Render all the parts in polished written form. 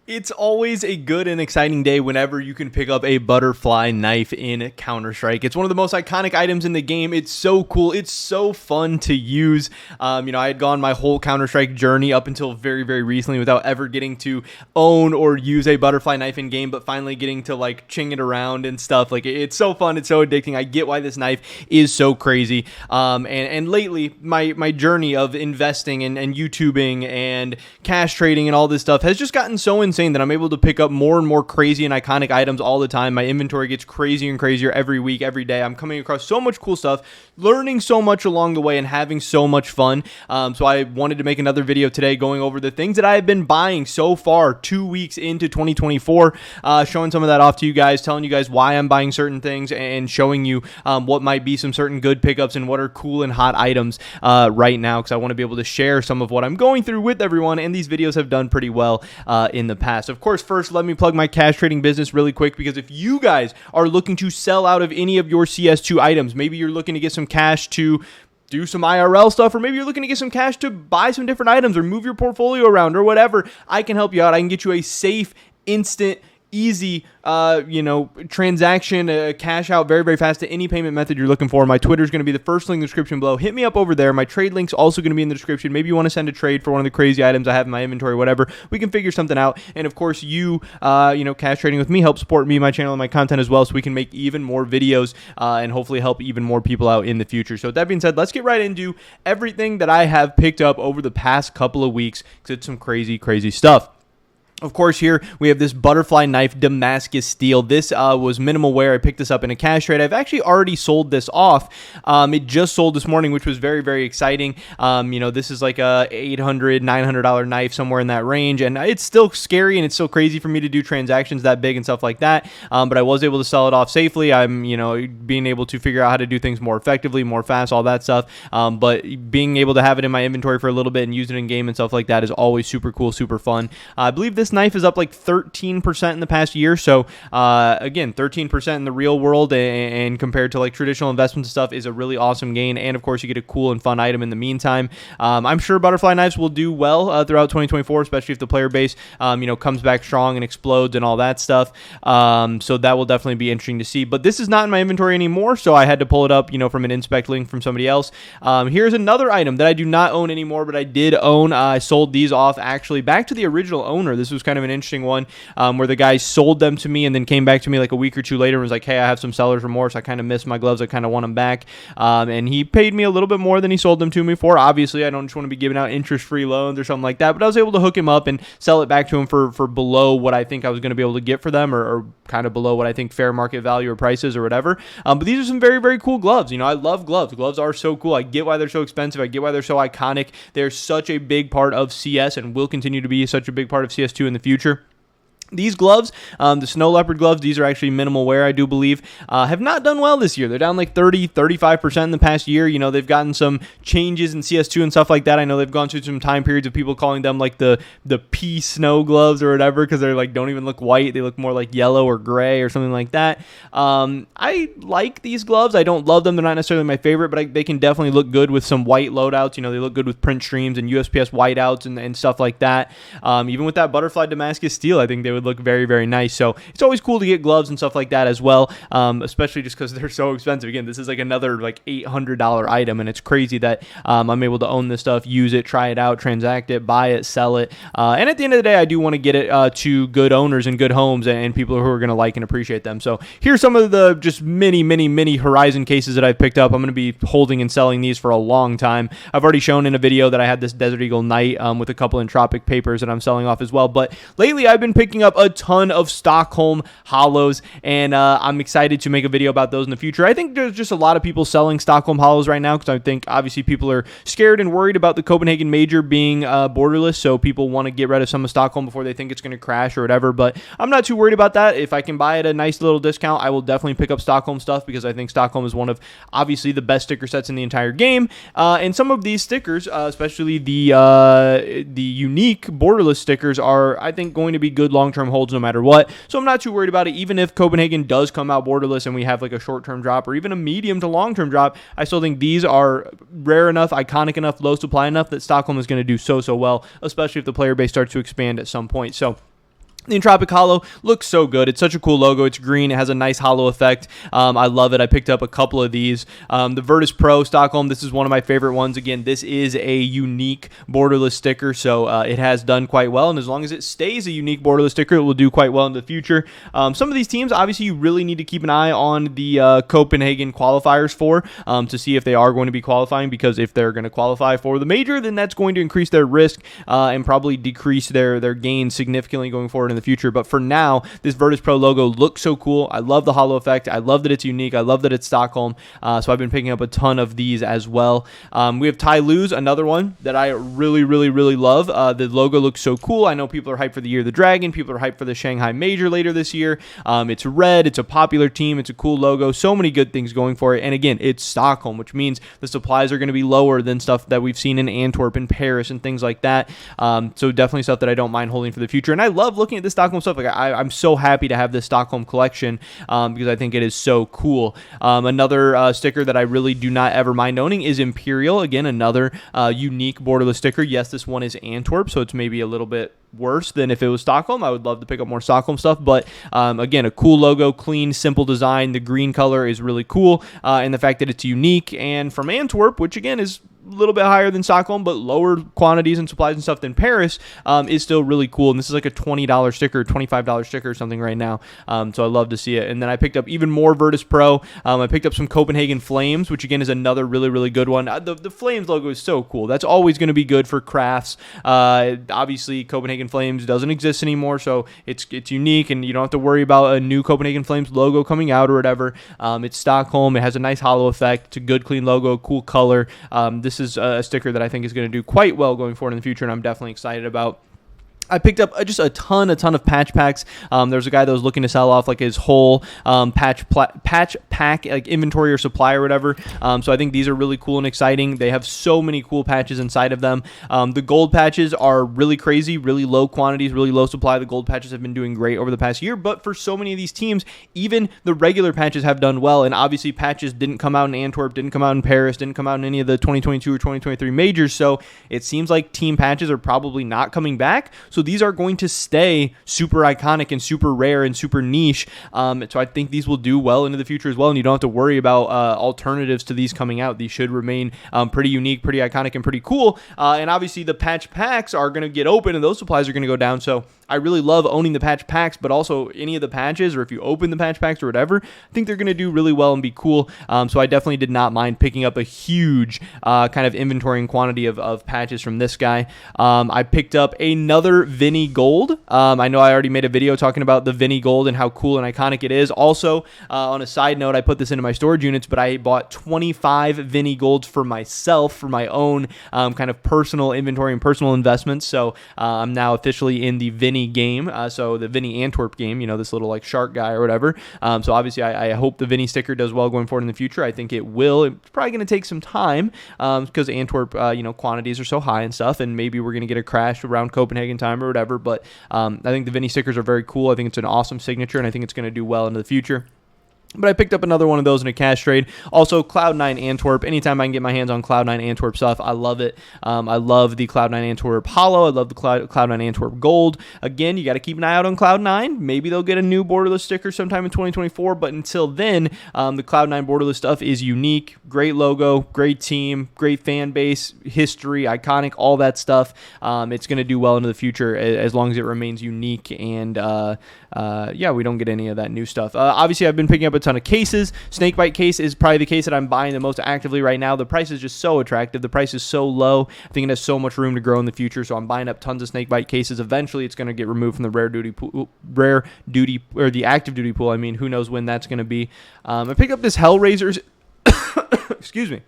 It's always a good and exciting day whenever you can pick up a butterfly knife in Counter-Strike. It's one of the most iconic items in the game. It's so cool. It's so fun to use. I had gone my whole Counter-Strike journey up until very, very recently without ever getting to own or use a butterfly knife in game, but finally getting to like ching it around and stuff. Like, it's so fun. It's so addicting. I get why this knife is so crazy. And lately, my journey of investing and YouTubing and cash trading and all this stuff has just gotten so insane that I'm able to pick up more and more crazy and iconic items all the time. My inventory gets crazier and crazier every week, every day. I'm coming across so much cool stuff, learning so much along the way, and having so much fun. So I wanted to make another video today going over the things that I have been buying so far 2 weeks into 2024, showing some of that off to you guys, telling you guys why I'm buying certain things, and showing you what might be some certain good pickups and what are cool and hot items right now, because I want to be able to share some of what I'm going through with everyone, and these videos have done pretty well in the past. Of course, first, let me plug my cash trading business really quick, because if you guys are looking to sell out of any of your CS2 items, maybe you're looking to get some cash to do some IRL stuff, or maybe you're looking to get some cash to buy some different items or move your portfolio around or whatever, I can help you out. I can get you a safe, instant, easy transaction, cash out very, very fast to any payment method you're looking for. My Twitter is going to be the first link in the description below. Hit me up over there. My trade link's also going to be in the description. Maybe you want to send a trade for one of the crazy items I have in my inventory, whatever. We can figure something out. And of course, cash trading with me helps support me, my channel, and my content as well, so we can make even more videos and hopefully help even more people out in the future. So with that being said, let's get right into everything that I have picked up over the past couple of weeks, because it's some crazy, crazy stuff. Of course, here we have this butterfly knife Damascus steel. This was minimal wear. I picked this up in a cash trade. I've actually already sold this off. It just sold this morning, which was very, very exciting. This is like a $800, $900 knife, somewhere in that range, and it's still scary and it's still crazy for me to do transactions that big and stuff like that. But I was able to sell it off safely. I'm, being able to figure out how to do things more effectively, more fast, all that stuff. But being able to have it in my inventory for a little bit and use it in game and stuff like that is always super cool, super fun. I believe this knife is up like 13% in the past year. So again, 13% in the real world, and compared to like traditional investments and stuff, is a really awesome gain. And of course, you get a cool and fun item in the meantime. I'm sure butterfly knives will do well throughout 2024, especially if the player base comes back strong and explodes and all that stuff. So that will definitely be interesting to see. But this is not in my inventory anymore, so I had to pull it up from an inspect link from somebody else. Here's another item that I do not own anymore, but I did own. I sold these off actually back to the original owner. This was kind of an interesting one, where the guy sold them to me and then came back to me like a week or two later and was like, hey, I have some seller's remorse. I kind of miss my gloves. I kind of want them back. And he paid me a little bit more than he sold them to me for. Obviously, I don't just want to be giving out interest-free loans or something like that, but I was able to hook him up and sell it back to him for below what I think I was going to be able to get for them, or kind of below what I think fair market value or prices or whatever. But these are some very, very cool gloves. I love gloves. Gloves are so cool. I get why they're so expensive. I get why they're so iconic. They're such a big part of CS and will continue to be such a big part of CS2 in the future. These gloves, the snow leopard gloves, these are actually minimal wear, I do believe, have not done well this year. They're down like 30-35% in the past year. They've gotten some changes in CS2 and stuff like that. I know they've gone through some time periods of people calling them like the pea snow gloves or whatever, because they're like, don't even look white. They look more like yellow or gray or something like that. I like these gloves. I don't love them. They're not necessarily my favorite, but they can definitely look good with some white loadouts. They look good with print streams and USPS whiteouts and stuff like that. Even with that butterfly Damascus steel, I think they would look very, very nice. So it's always cool to get gloves and stuff like that as well, especially just because they're so expensive. Again, this is like another like $800 item, and it's crazy that I'm able to own this stuff, use it, try it out, transact it, buy it, sell it, and at the end of the day, I do want to get it to good owners and good homes and people who are going to like and appreciate them. So here's some of the just many Horizon cases that I've picked up. I'm going to be holding and selling these for a long time. I've already shown in a video that I had this Desert Eagle Knight with a couple entropic papers that I'm selling off as well, but lately I've been picking up a ton of Stockholm hollows, and I'm excited to make a video about those in the future. I think there's just a lot of people selling Stockholm hollows right now, because I think obviously people are scared and worried about the Copenhagen Major being borderless, so people want to get rid of some of Stockholm before they think it's going to crash or whatever, but I'm not too worried about that. If I can buy at a nice little discount, I will definitely pick up Stockholm stuff, because I think Stockholm is one of obviously the best sticker sets in the entire game, and some of these stickers, especially the unique borderless stickers, are I think going to be good long-term holds no matter what. So I'm not too worried about it. Even if Copenhagen does come out borderless and we have like a short-term drop or even a medium to long-term drop, I still think these are rare enough, iconic enough, low supply enough that Stockholm is going to do so well, especially if the player base starts to expand at some point. So The Entropic Hollow looks so good. It's such a cool logo. It's green. It has a nice hollow effect. I love it. I picked up a couple of these. The Virtus Pro Stockholm, this is one of my favorite ones. Again, this is a unique borderless sticker, so it has done quite well. And as long as it stays a unique borderless sticker, it will do quite well in the future. Some of these teams, obviously, you really need to keep an eye on the Copenhagen qualifiers for to see if they are going to be qualifying, because if they're going to qualify for the major, then that's going to increase their risk and probably decrease their gains significantly going forward in the future. But for now, this Virtus Pro logo looks so cool. I love the hollow effect. I love that it's unique. I love that it's Stockholm. So I've been picking up a ton of these as well. We have Tai Lu's, another one that I really, really, really love. The logo looks so cool. I know people are hyped for the Year of the Dragon. People are hyped for the Shanghai Major later this year. It's red. It's a popular team. It's a cool logo. So many good things going for it. And again, it's Stockholm, which means the supplies are going to be lower than stuff that we've seen in Antwerp and Paris and things like that. So definitely stuff that I don't mind holding for the future. And I love looking at the Stockholm stuff. Like I'm so happy to have this Stockholm collection because I think it is so cool. Another sticker that I really do not ever mind owning is Imperial. Again, another unique borderless sticker. Yes, this one is Antwerp, so it's maybe a little bit worse than if it was Stockholm. I would love to pick up more Stockholm stuff, but again, a cool logo, clean, simple design. The green color is really cool, and the fact that it's unique and from Antwerp, which again is a little bit higher than Stockholm, but lower quantities and supplies and stuff than Paris, is still really cool. And this is like a $20 sticker, $25 sticker or something right now. So I love to see it. And then I picked up even more Virtus Pro. I picked up some Copenhagen Flames, which again is another really, really good one. The Flames logo is so cool. That's always going to be good for crafts. Obviously, Copenhagen Flames doesn't exist anymore, so it's unique, and you don't have to worry about a new Copenhagen Flames logo coming out or whatever. It's Stockholm. It has a nice hollow effect. It's a good, clean logo, cool color. This is a sticker that I think is going to do quite well going forward in the future, and I'm definitely excited about. I picked up just a ton of patch packs. There's a guy that was looking to sell off like his whole patch pack like inventory or supply or whatever. So I think these are really cool and exciting. They have so many cool patches inside of them. The gold patches are really crazy, really low quantities, really low supply. The gold patches have been doing great over the past year, but for so many of these teams, even the regular patches have done well. And obviously patches didn't come out in Antwerp, didn't come out in Paris, didn't come out in any of the 2022 or 2023 majors. So it seems like team patches are probably not coming back. So these are going to stay super iconic and super rare and super niche. So I think these will do well into the future as well, and you don't have to worry about alternatives to these coming out. These should remain pretty unique, pretty iconic, and pretty cool. And obviously the patch packs are going to get open, and those supplies are going to go down. So I really love owning the patch packs, but also any of the patches, or if you open the patch packs or whatever, I think they're going to do really well and be cool. So I definitely did not mind picking up a huge kind of inventory and quantity of patches from this guy. I picked up another Vinny Gold. I know I already made a video talking about the Vinny Gold and how cool and iconic it is. Also, on a side note, I put this into my storage units, but I bought 25 Vinny Golds for myself, for my own kind of personal inventory and personal investments. So I'm now officially in the Vinny game, so the Vinny Antwerp game, this little like shark guy or whatever. So obviously I hope the Vinny sticker does well going forward in the future. I think it will. It's probably going to take some time because Antwerp quantities are so high and stuff, and maybe we're going to get a crash around Copenhagen time or whatever, but I think the Vinny stickers are very cool. I think it's an awesome signature, and I think it's going to do well into the future. But I picked up another one of those in a cash trade. Also, Cloud9 Antwerp. Anytime I can get my hands on Cloud9 Antwerp stuff, I love it. I love the Cloud9 Antwerp Hollow. I love the Cloud9 Antwerp Gold. Again, you got to keep an eye out on Cloud9. Maybe they'll get a new borderless sticker sometime in 2024. But until then, the Cloud9 borderless stuff is unique. Great logo, great team, great fan base, history, iconic, all that stuff. It's going to do well into the future as long as it remains unique and we don't get any of that new stuff. Obviously, I've been picking up a ton of cases. Snakebite case is probably the case that I'm buying the most actively right now. The price is just so attractive. The price is so low. I think it has so much room to grow in the future, so I'm buying up tons of snakebite cases. Eventually, it's going to get removed from the rare duty or the active duty pool. I mean, who knows when that's going to be. I picked up this Hellraiser's excuse me.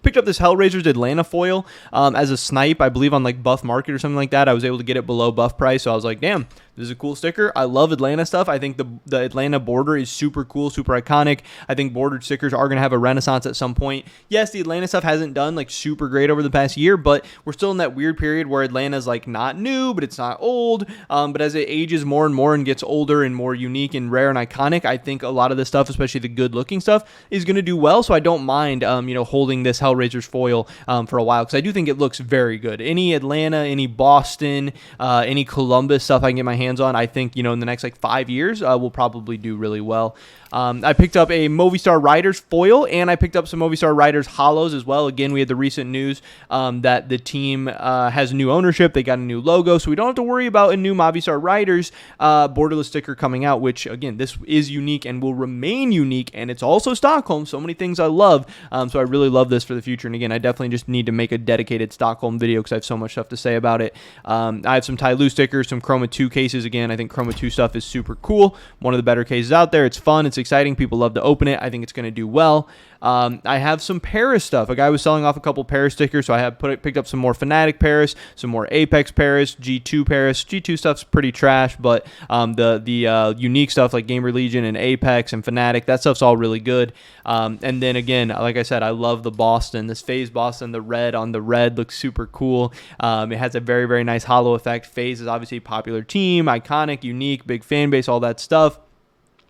Picked up this Hellraiser's Atlanta foil as a snipe, I believe on like Buff Market or something like that. I was able to get it below buff price, so I was like, damn, this is a cool sticker. I love Atlanta stuff. I think the Atlanta border is super cool, super iconic. I think bordered stickers are going to have a renaissance at some point. Yes, the Atlanta stuff hasn't done like super great over the past year, but we're still in that weird period where Atlanta's like not new, but it's not old. But as it ages more and more and gets older and more unique and rare and iconic, I think a lot of this stuff, especially the good looking stuff, is going to do well. So I don't mind, holding this Hellraiser's foil for a while, because I do think it looks very good. Any Atlanta, any Boston, any Columbus stuff I can get my hands on, I think, in the next like 5 years, will probably do really well. I picked up a Movistar Riders foil, and I picked up some Movistar Riders hollows as well. Again, we had the recent news that the team has new ownership. They got a new logo, so we don't have to worry about a new Movistar Riders borderless sticker coming out, which, again, this is unique and will remain unique, and it's also Stockholm. So many things I love, so I really love this for the future. And again, I definitely just need to make a dedicated Stockholm video because I have so much stuff to say about it. I have some Tyloo stickers, some Chroma 2 cases. Again, I think Chroma 2 stuff is super cool. One of the better cases out there. It's fun. It's exciting. People love to open it. I think it's going to do well. I have some Paris stuff. A guy was selling off a couple Paris stickers, so I have picked up some more Fnatic Paris, some more Apex Paris, G2 Paris. G2 stuff's pretty trash, but the unique stuff like Gamer Legion and Apex and Fnatic, that stuff's all really good. And then again, like I said, I love the Boston. This FaZe Boston, the red on the red looks super cool. It has a very, very nice holo effect. FaZe is obviously a popular team, iconic, unique, big fan base, all that stuff.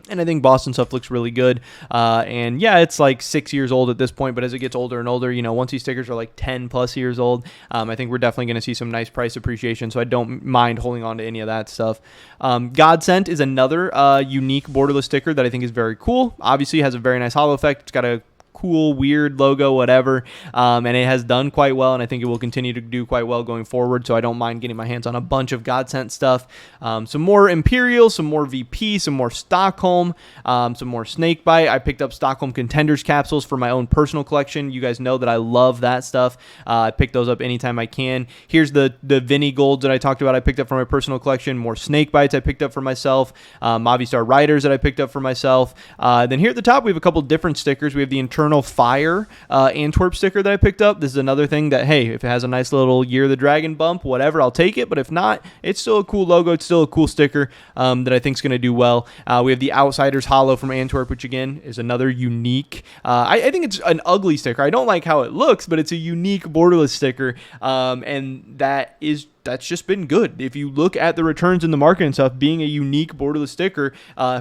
And I think Boston stuff looks really good. And yeah, it's like 6 years old at this point, but as it gets older and older, once these stickers are like 10 plus years old, I think we're definitely going to see some nice price appreciation. So I don't mind holding on to any of that stuff. Godsent is another unique borderless sticker that I think is very cool. Obviously has a very nice holo effect. It's got a cool, weird logo, whatever, and it has done quite well, and I think it will continue to do quite well going forward, so I don't mind getting my hands on a bunch of Godsent stuff. Some more Imperial, some more VP, some more Stockholm, some more Snakebite. I picked up Stockholm Contenders capsules for my own personal collection. You guys know that I love that stuff. I pick those up anytime I can. Here's the Vinny Golds that I talked about I picked up for my personal collection. More Snakebites I picked up for myself. Movistar Riders that I picked up for myself. Then here at the top, we have a couple different stickers. We have the Internal Fire Antwerp sticker that I picked up. This is another thing that, hey, if it has a nice little Year of the Dragon bump, whatever, I'll take it. But if not, it's still a cool logo. It's still a cool sticker that I think is going to do well. We have the Outsiders Holo from Antwerp, which again is another unique. I think it's an ugly sticker. I don't like how it looks, but it's a unique borderless sticker, and that's just been good. If you look at the returns in the market and stuff, being a unique borderless sticker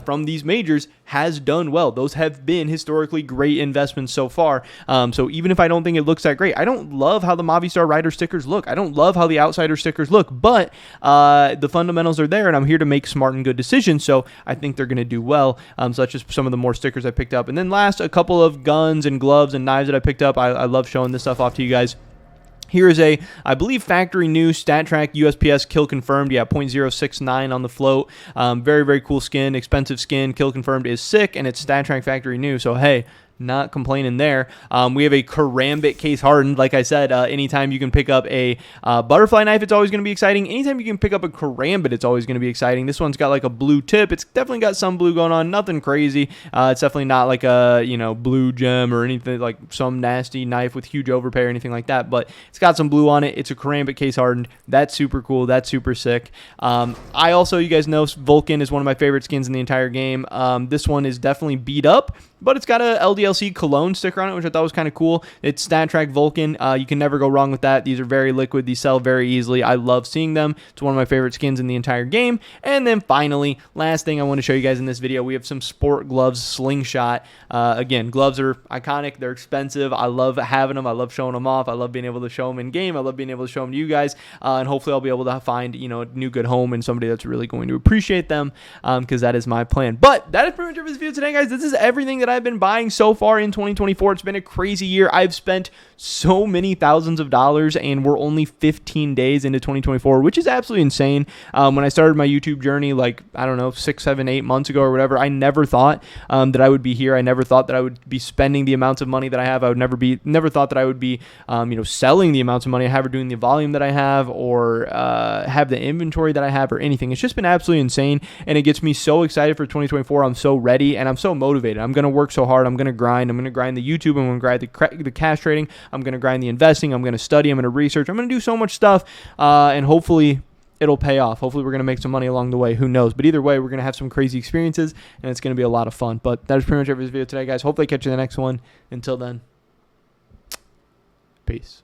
from these majors has done well. Those have been historically great investments so far. So even if I don't think it looks that great, I don't love how the Movistar Rider stickers look. I don't love how the Outsider stickers look, but the fundamentals are there, and I'm here to make smart and good decisions, so I think they're going to do well. So that's just some of the more stickers I picked up. And then last, a couple of guns and gloves and knives that I picked up. I love showing this stuff off to you guys. Here is a, I believe, factory new StatTrak USPS kill confirmed. Yeah, 0.069 on the float. Very, very cool skin, expensive skin. Kill confirmed is sick, and it's StatTrak factory new. So, hey, not complaining there. We have a Karambit case hardened. Like I said, anytime you can pick up a butterfly knife, it's always going to be exciting. Anytime you can pick up a Karambit, it's always going to be exciting. This one's got like a blue tip. It's definitely got some blue going on. Nothing crazy. It's definitely not like a blue gem or anything like some nasty knife with huge overpay or anything like that. But it's got some blue on it. It's a Karambit case hardened. That's super cool. That's super sick. I also, you guys know, Vulcan is one of my favorite skins in the entire game. This one is definitely beat up, but it's got a LDLC cologne sticker on it, which I thought was kind of cool. It's StatTrak Vulcan. You can never go wrong with that. These are very liquid. These sell very easily. I love seeing them. It's one of my favorite skins in the entire game. And then finally, last thing I want to show you guys in this video, we have some sport gloves Slingshot. Again, gloves are iconic. They're expensive. I love having them. I love showing them off. I love being able to show them in game. I love being able to show them to you guys. And hopefully I'll be able to find, a new good home and somebody that's really going to appreciate them, because that is my plan. But that is pretty much it for this video today, guys. This is everything that I've been buying so far in 2024. It's been a crazy year. I've spent so many thousands of dollars, and we're only 15 days into 2024, which is absolutely insane. When I started my YouTube journey, like, I don't know, 6, 7, 8 months ago or whatever, I never thought that I would be here. I never thought that I would be spending the amounts of money that I have. I would never thought that I would be, selling the amounts of money I have, or doing the volume that I have, or have the inventory that I have, or anything. It's just been absolutely insane, and it gets me so excited for 2024. I'm so ready, and I'm so motivated. I'm going to work so hard. I'm going to grind. I'm going to grind the YouTube. I'm going to grind the cash trading. I'm going to grind the investing. I'm going to study. I'm going to research. I'm going to do so much stuff, and hopefully it'll pay off. Hopefully we're going to make some money along the way. Who knows? But either way, we're going to have some crazy experiences, and it's going to be a lot of fun. But that is pretty much every video today, guys. Hopefully I catch you in the next one. Until then, peace.